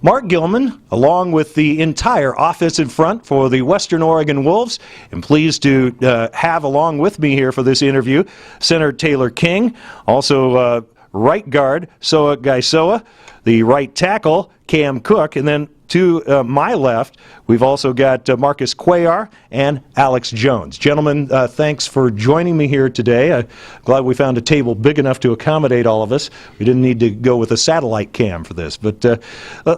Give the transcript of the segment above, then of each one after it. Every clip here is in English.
Mark Gilman, along with the entire offensive front for the Western Oregon Wolves. I'm pleased to have along with me here for this interview center Taylor King, also right guard Soa Gaisoa, the right tackle Cam Cook, and then to my left, we've also got Marcus Cuellar and Alex Jones. Gentlemen, thanks for joining me here today. I'm glad we found a table big enough to accommodate all of us. We didn't need to go with a satellite cam for this. But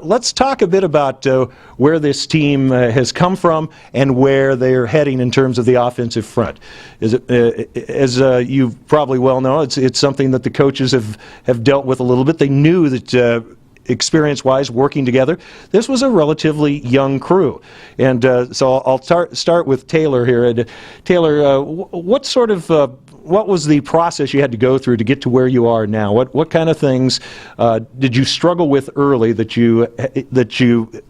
let's talk a bit about where this team has come from and where they're heading in terms of the offensive front. As you probably well know, it's something that the coaches have dealt with a little bit. They knew that experience-wise, working together, this was a relatively young crew. And so I'll start with Taylor here. And, Taylor, what was the process you had to go through to get to where you are now? What kind of things did you struggle with early that you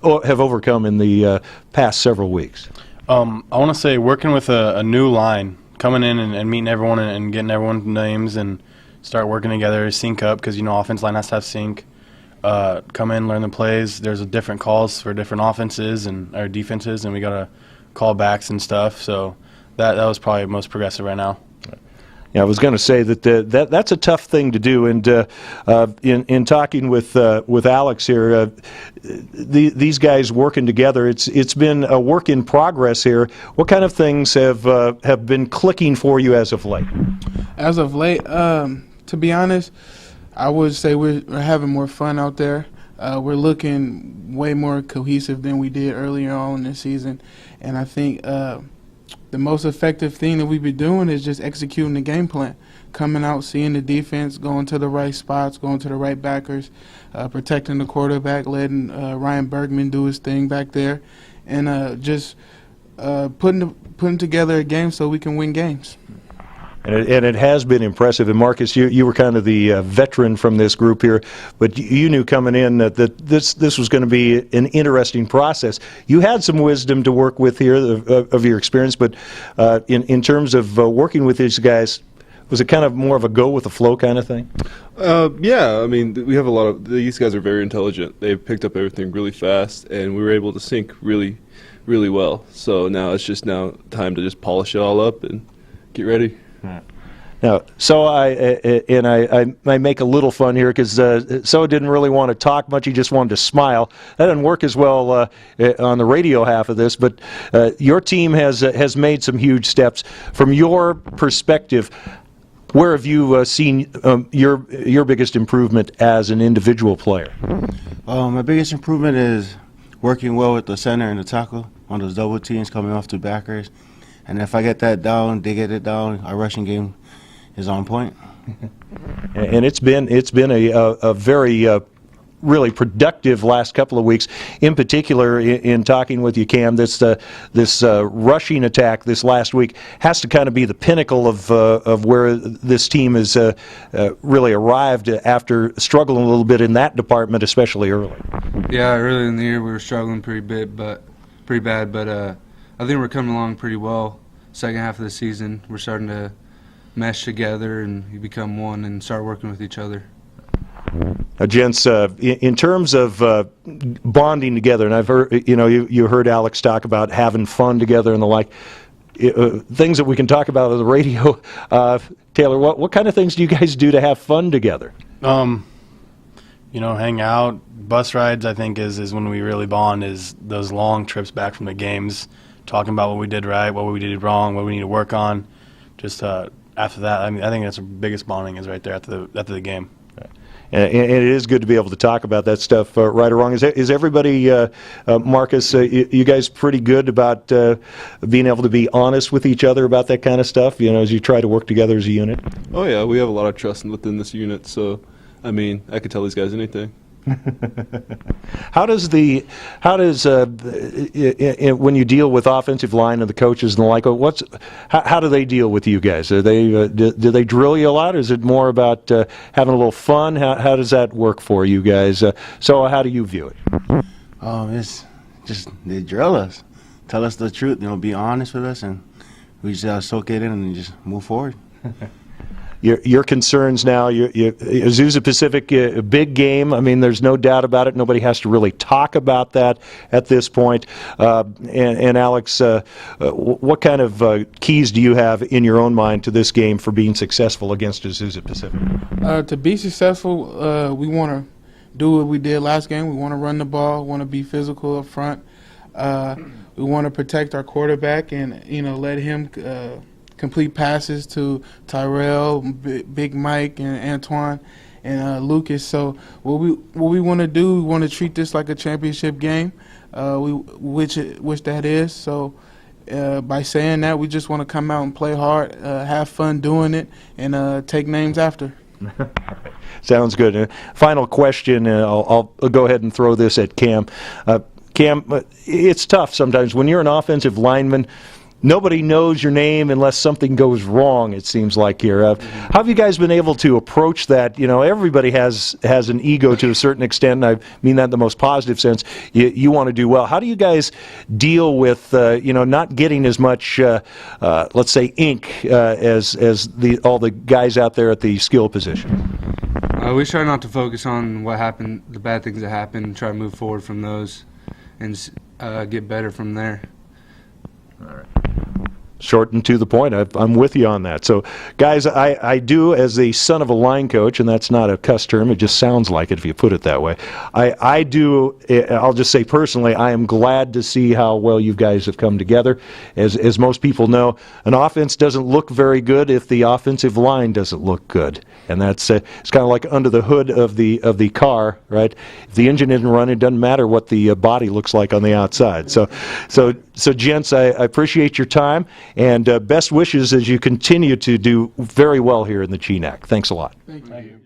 have overcome in the past several weeks? I want to say working with a new line, coming in and meeting everyone and getting everyone's names and start working together, sync up, because, offense line has to have sync. Come in, learn the plays. There's different calls for different offenses and our defenses, and we got to call backs and stuff. So that was probably most progressive right now. Yeah, I was going to say that that's a tough thing to do. And in talking with Alex here, these guys working together, it's been a work in progress here. What kind of things have been clicking for you as of late? As of late, to be honest, I would say we're having more fun out there. We're looking way more cohesive than we did earlier on in the season. And I think the most effective thing that we've been doing is just executing the game plan, coming out, seeing the defense, going to the right spots, going to the right backers, protecting the quarterback, letting Ryan Bergman do his thing back there, and just putting together a game so we can win games. And it has been impressive. And Marcus, you were kind of the veteran from this group here, but you knew coming in that this was going to be an interesting process. You had some wisdom to work with here of your experience, but in terms of working with these guys, was it kind of more of a go with the flow kind of thing? Yeah, I mean, we have these guys are very intelligent. They've picked up everything really fast, and we were able to sync really, really well. So now it's just time to just polish it all up and get ready. Now, so I make a little fun here because Soa didn't really want to talk much. He just wanted to smile. That doesn't work as well on the radio half of this, but your team has made some huge steps. From your perspective, where have you seen your biggest improvement as an individual player? My biggest improvement is working well with the center and the tackle on those double teams coming off the backers. And if I get that down, they get it down, our rushing game is on point. And it's been a very really productive last couple of weeks. In particular, in talking with you, Cam, this rushing attack this last week has to kind of be the pinnacle of where this team has really arrived after struggling a little bit in that department, especially early. Yeah, early in the year we were struggling pretty bad, but I think we're coming along pretty well. Second half of the season, we're starting to mesh together and become one and start working with each other. Gents, in terms of bonding together, and I've heard, you heard Alex talk about having fun together and the like, things that we can talk about on the radio. Taylor, what kind of things do you guys do to have fun together? Hang out. Bus rides, I think, is when we really bond, is those long trips back from the games, talking about what we did right, what we did wrong, what we need to work on. Just after that, I think that's the biggest bonding is right there after the game. And it is good to be able to talk about that stuff, right or wrong. Is everybody, Marcus, you guys pretty good about being able to be honest with each other about that kind of stuff, as you try to work together as a unit? Oh, yeah, we have a lot of trust within this unit, so, I mean, I could tell these guys anything. How does when you deal with offensive line and the coaches and the like, how do they deal with you guys? Are they do they drill you a lot? Or is it more about having a little fun? How does that work for you guys? So how do you view it? It's just they drill us, tell us the truth, be honest with us, and we just soak it in and just move forward. your concerns now. Azusa Pacific, a big game. I mean, there's no doubt about it. Nobody has to really talk about that at this point. And Alex, what kind of keys do you have in your own mind to this game for being successful against Azusa Pacific? To be successful, we want to do what we did last game. We want to run the ball, want to be physical up front. We want to protect our quarterback and, let him complete passes to Tyrell, Big Mike, and Antoine, and Lucas. So what we want to do, we want to treat this like a championship game, which that is. So by saying that, we just want to come out and play hard, have fun doing it, and take names after. Sounds good. Final question, I'll go ahead and throw this at Cam. Cam, it's tough sometimes. When you're an offensive lineman, nobody knows your name unless something goes wrong, it seems like here. How have you guys been able to approach that? Everybody has an ego to a certain extent, and I mean that in the most positive sense. You want to do well. How do you guys deal with, not getting as much, let's say, ink as all the guys out there at the skill position? We try not to focus on what happened, the bad things that happened, and try to move forward from those and get better from there. All right. Short and to the point. I'm with you on that. So, guys, I do, as the son of a line coach, and that's not a cuss term, it just sounds like it if you put it that way. I do, I'll just say personally, I am glad to see how well you guys have come together. As most people know, an offense doesn't look very good if the offensive line doesn't look good. And that's it's kind of like under the hood of the car, right? If the engine isn't running, it doesn't matter what the body looks like on the outside. So gents, I appreciate your time. And best wishes as you continue to do very well here in the GNAC. Thanks a lot. Thank you.